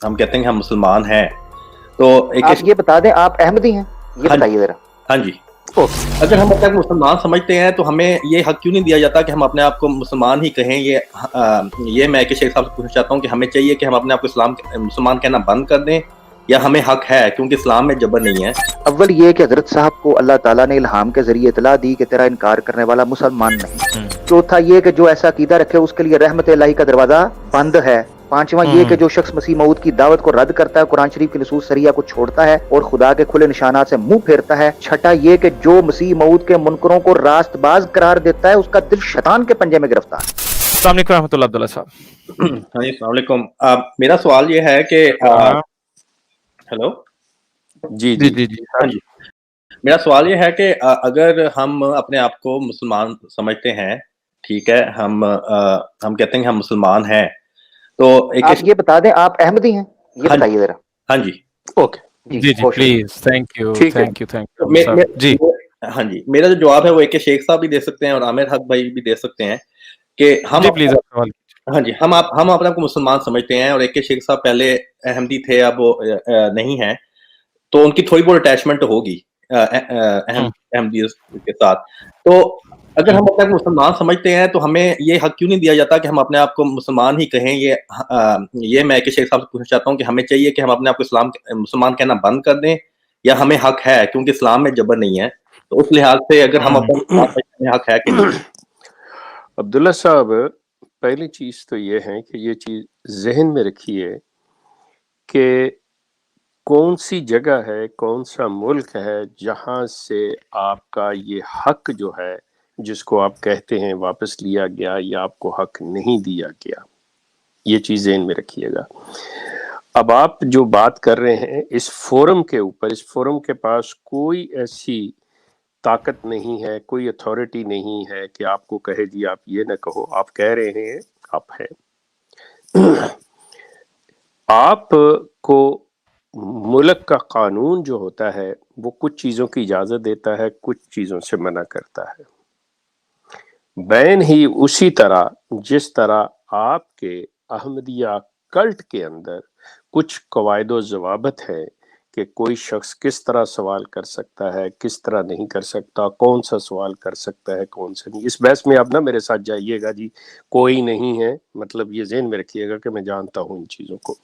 ہم کہتے ہیں کہ ہم مسلمان ہیں، تو آپ یہ بتا دیں آپ احمدی ہیں، یہ بتائیے ذرا. ہاں جی، اگر ہم اپنے آپ کو مسلمان سمجھتے ہیں تو ہمیں یہ حق کیوں نہیں دیا جاتا کہ ہم اپنے آپ کو مسلمان ہی کہیں؟ یہ میں کہ شیخ صاحب سے پوچھنا چاہتا ہوں کہ ہمیں چاہیے کہ ہم اپنے آپ کو مسلمان کہنا بند کر دیں، یا ہمیں حق ہے کیونکہ اسلام میں جبر نہیں ہے؟ اول یہ کہ حضرت صاحب کو اللہ تعالیٰ نے الہام کے ذریعے اطلاع دی کہ تیرا انکار کرنے والا مسلمان نہیں. چوتھا یہ کہ جو ایسا عقیدہ رکھے اس کے لیے رحمت الہی کا دروازہ بند ہے. پانچواں یہ کہ جو شخص مسیح موعود کی دعوت کو رد کرتا ہے، قرآن شریف کی نصوص صریحہ کو چھوڑتا ہے اور خدا کے کھلے نشانات سے منہ پھیرتا ہے. چھٹا یہ کہ جو مسیح موعود کے منکروں کو راست باز قرار دیتا ہے اس کا دل شیطان کے پنجے میں گرفتار. السلام علیکم رحمۃ اللہ عبداللہ صاحب. ہاں جی، السلام علیکم. میرا سوال یہ ہے کہ ہیلو جی جی جی جی ہاں جی، میرا سوال یہ ہے کہ اگر ہم اپنے آپ کو مسلمان سمجھتے ہیں، ٹھیک ہے، ہم کہتے ہیں کہ ہم مسلمان ہیں، تو آپ یہ بتا دیں آپ احمدی ہیں، یہ بتائیے ذرا. ہاں جی، اوکے جی جی please, thank you thank you thank you جی. ہاں جی، میرا جو جواب ہے وہ ایک شیخ صاحب بھی دے سکتے ہیں اور عامر حق بھائی بھی دے سکتے ہیں کہ ہم پلیز سوال. ہاں جی، ہم اپنے آپ کو مسلمان سمجھتے ہیں، اور ایک شیخ صاحب پہلے احمدی تھے، اب وہ نہیں ہیں، تو ان کی تھوڑی بہت اٹیچمنٹ ہوگی احمدی کے ساتھ. تو اگر ہم اپنے آپ کو مسلمان سمجھتے ہیں تو ہمیں یہ حق کیوں نہیں دیا جاتا کہ ہم اپنے آپ کو مسلمان ہی کہیں؟ یہ میں کہ شیخ صاحب سے پوچھنا چاہتا ہوں کہ ہمیں چاہیے کہ ہم اپنے آپ کو مسلمان کہنا بند کر دیں، یا ہمیں حق ہے کیونکہ اسلام میں جبر نہیں ہے؟ تو اس لحاظ سے اگر ہم اپنے حق ہے کہ نہیں؟ عبداللہ صاحب، پہلی چیز تو یہ ہے کہ یہ چیز ذہن میں رکھیے کہ کون سی جگہ ہے، کون سا ملک ہے جہاں سے آپ کا یہ حق جو ہے جس کو آپ کہتے ہیں واپس لیا گیا یا آپ کو حق نہیں دیا گیا. یہ چیز ذہن میں رکھیے گا. اب آپ جو بات کر رہے ہیں اس فورم کے اوپر، اس فورم کے پاس کوئی ایسی طاقت نہیں ہے، کوئی اتھارٹی نہیں ہے کہ آپ کو کہے جی آپ یہ نہ کہو. آپ کہہ رہے ہیں، آپ ہیں، آپ کو ملک کا قانون جو ہوتا ہے وہ کچھ چیزوں کی اجازت دیتا ہے، کچھ چیزوں سے منع کرتا ہے. بین ہی اسی طرح جس طرح آپ کے احمدیہ کلٹ کے اندر کچھ قواعد و ضوابط ہے کہ کوئی شخص کس طرح سوال کر سکتا ہے، کس طرح نہیں کر سکتا، کون سا سوال کر سکتا ہے، کون سا نہیں. اس بحث میں آپ نہ میرے ساتھ جائیے گا جی کوئی نہیں ہے، مطلب یہ ذہن میں رکھیے گا کہ میں جانتا ہوں ان چیزوں کو.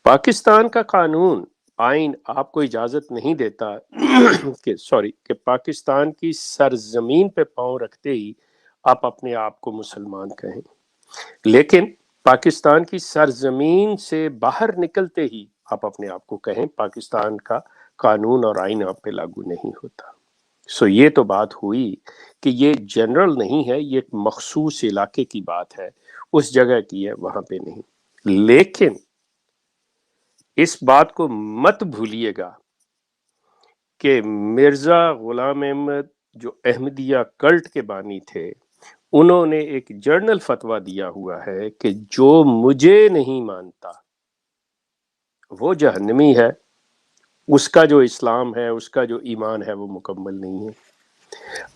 پاکستان کا قانون، آئین آپ کو اجازت نہیں دیتا کہ پاکستان کی سرزمین پہ پاؤں رکھتے ہی آپ اپنے آپ کو مسلمان کہیں، لیکن پاکستان کی سرزمین سے باہر نکلتے ہی آپ اپنے آپ کو کہیں پاکستان کا قانون اور آئین آپ پہ لاگو نہیں ہوتا. سو یہ تو بات ہوئی کہ یہ جنرل نہیں ہے، یہ ایک مخصوص علاقے کی بات ہے، اس جگہ کی ہے، وہاں پہ نہیں. لیکن اس بات کو مت بھولیے گا کہ مرزا غلام احمد جو احمدیہ کلٹ کے بانی تھے، انہوں نے ایک جرنل فتویٰ دیا ہوا ہے کہ جو مجھے نہیں مانتا وہ جہنمی ہے، اس کا جو اسلام ہے، اس کا جو ایمان ہے وہ مکمل نہیں ہے.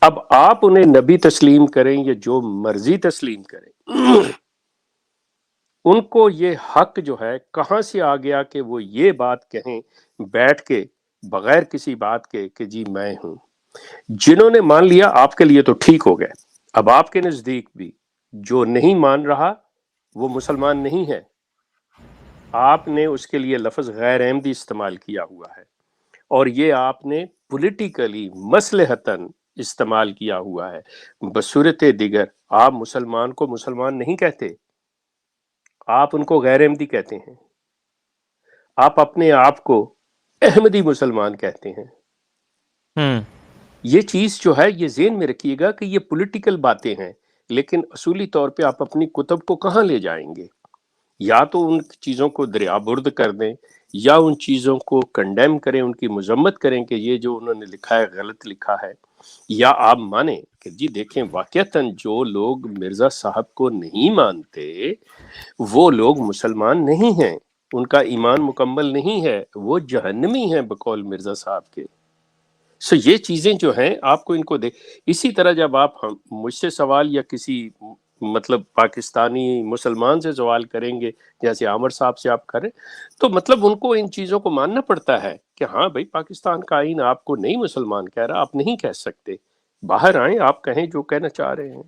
اب آپ انہیں نبی تسلیم کریں یا جو مرضی تسلیم کریں، ان کو یہ حق جو ہے کہاں سے آ گیا کہ وہ یہ بات کہیں بیٹھ کے بغیر کسی بات کے کہ جی میں ہوں. جنہوں نے مان لیا آپ کے لیے تو ٹھیک ہو گئے. اب آپ کے نزدیک بھی جو نہیں مان رہا وہ مسلمان نہیں ہے. آپ نے اس کے لیے لفظ غیر احمدی استعمال کیا ہوا ہے، اور یہ آپ نے پولیٹیکلی مصلحتاً استعمال کیا ہوا ہے. بصورت دیگر آپ مسلمان کو مسلمان نہیں کہتے، آپ ان کو غیر احمدی کہتے ہیں. آپ اپنے آپ کو احمدی مسلمان کہتے ہیں. یہ چیز جو ہے یہ ذہن میں رکھیے گا کہ یہ پولیٹیکل باتیں ہیں، لیکن اصولی طور پہ آپ اپنی کتب کو کہاں لے جائیں گے؟ یا تو ان چیزوں کو دریا برد کر دیں، یا ان چیزوں کو کنڈیم کریں، ان کی مذمت کریں کہ یہ جو انہوں نے لکھا ہے غلط لکھا ہے، یا آپ مانیں کہ جی دیکھیں واقعتاً جو لوگ مرزا صاحب کو نہیں مانتے وہ لوگ مسلمان نہیں ہیں، ان کا ایمان مکمل نہیں ہے، وہ جہنمی ہیں بقول مرزا صاحب کے. سو یہ چیزیں جو ہیں آپ کو ان کو اسی طرح جب آپ مجھ سے سوال یا کسی مطلب پاکستانی مسلمان سے سوال کریں گے جیسے عامر صاحب سے آپ کریں، تو مطلب ان کو ان چیزوں کو ماننا پڑتا ہے کہ ہاں بھائی پاکستان کا آئین آپ کو نہیں مسلمان کہہ رہا، آپ نہیں کہہ سکتے، باہر آئیں آپ کہیں جو کہنا چاہ رہے ہیں.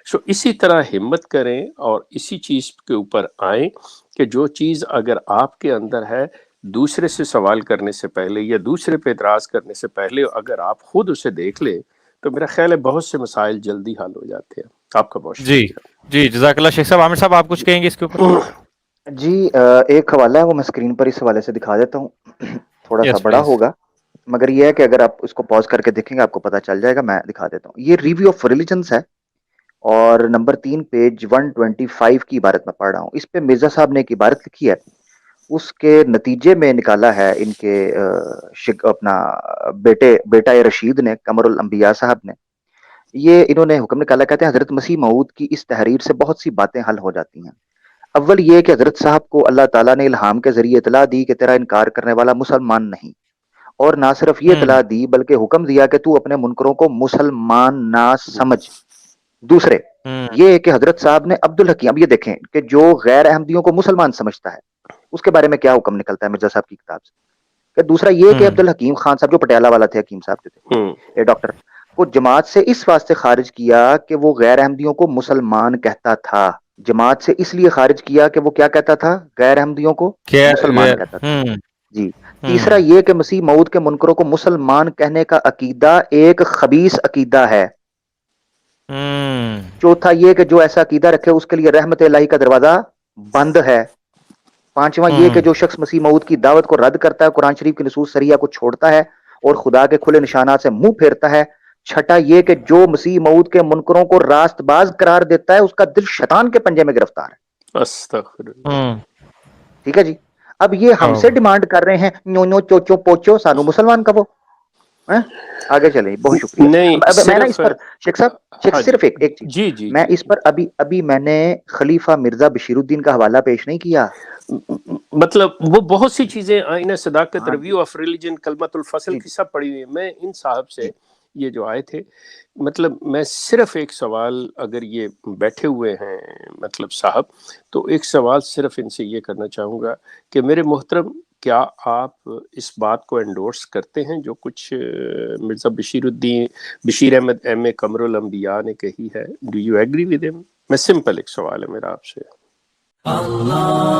سو اسی طرح ہمت کریں اور اسی چیز کے اوپر آئیں کہ جو چیز اگر آپ کے اندر ہے، دوسرے سے سوال کرنے سے پہلے یا دوسرے پہ اعتراض کرنے سے پہلے اگر آپ خود اسے دیکھ لیں تو میرا خیال ہے بہت سے مسائل جلدی حل ہو جاتے ہیں. آپ کا بہت جی شکریہ. جی جزاک اللہ شیخ صاحب. عامر صاحب آپ کچھ کہیں گے اس کے اوپر؟ جی ایک حوالہ ہے وہ میں اسکرین پر اس حوالے سے دکھا دیتا ہوں، تھوڑا سا یس بڑا پلیز. ہوگا مگر یہ ہے کہ اگر آپ اس کو پاز کر کے دیکھیں گے آپ کو پتہ چل جائے گا. میں دکھا دیتا ہوں. یہ ریویو آف ریلیجنس ہے اور نمبر 3 پیج 125 کی عبارت میں پڑھ رہا ہوں. اس پہ مرزا صاحب نے ایک عبارت لکھی ہے، اس کے نتیجے میں نکالا ہے ان کے اپنا بیٹا رشید نے، قمر الانبیاء صاحب نے. یہ انہوں نے حکم نکالا، کہتے ہیں حضرت مسیح موعود کی اس تحریر سے بہت سی باتیں حل ہو جاتی ہیں. اول یہ کہ حضرت صاحب کو اللہ تعالیٰ نے الہام کے ذریعے اطلاع دی کہ تیرا انکار کرنے والا مسلمان نہیں، اور نہ صرف یہ اطلاع دی بلکہ حکم دیا کہ تو اپنے منکروں کو مسلمان نہ سمجھ. دوسرے یہ کہ حضرت صاحب نے عبد الحکیم، اب یہ دیکھیں کہ جو غیر احمدیوں کو مسلمان سمجھتا ہے اس کے بارے میں کیا حکم نکلتا ہے مرزا صاحب کی کتاب سے. کہ دوسرا یہ کہ عبد الحکیم خان صاحب جو پٹیالہ والا تھے، حکیم صاحب جو تھے ڈاکٹر، کو جماعت سے اس واسطے خارج کیا کہ وہ غیر احمدیوں کو مسلمان کہتا تھا. جماعت سے اس لیے خارج کیا کہ وہ کیا کہتا تھا؟ غیر احمدیوں کو مسلمان کہتا تھا. جی. تیسرا یہ کہ مسیح موعود کے منکروں کو مسلمان کہنے کا عقیدہ ایک خبیث عقیدہ ہے. چوتھا یہ کہ جو ایسا عقیدہ رکھے اس کے لیے رحمت الہی کا دروازہ بند ہے. پانچواں یہ کہ جو شخص مسیح موعود کی دعوت کو رد کرتا ہے، قرآن شریف کی نصوص صریحہ کو چھوڑتا ہے اور خدا کے کھلے نشانات سے منہ پھیرتا ہے. چھٹا یہ کہ جو مسیح موعود کے منکروں کو راست باز قرار دیتا ہے اس کا دل شیطان کے پنجے میں گرفتار ہے. استغفر اللہ. ٹھیک ہے جی. اب یہ ہم سے ڈیمانڈ کر رہے ہیں نو نو چوچو پوچو سانو مسلمان کا وہ. آگے چلیں. بہت شکریہ. میں نا اس پر شیخ صاحب صرف ایک چیز میں اس پر ابھی میں نے خلیفہ مرزا بشیر الدین کا حوالہ پیش نہیں کیا. مطلب وہ بہت سی چیزیں آئین صداقت، ریویو آف ریلیجن، کلمۃ الفصل کی سب پڑھی ہوئی ہیں. میں ان صاحب سے یہ جو آئے تھے، مطلب میں صرف ایک سوال، اگر یہ بیٹھے ہوئے ہیں مطلب صاحب، تو ایک سوال صرف ان سے یہ کرنا چاہوں گا کہ میرے محترم، کیا آپ اس بات کو انڈورس کرتے ہیں جو کچھ مرزا بشیر احمد ایم اے قمر الانبیاء نے کہی ہے؟ ڈو یو ایگری ود ہم؟ میں سمپل ایک سوال ہے میرا آپ سے. اللہ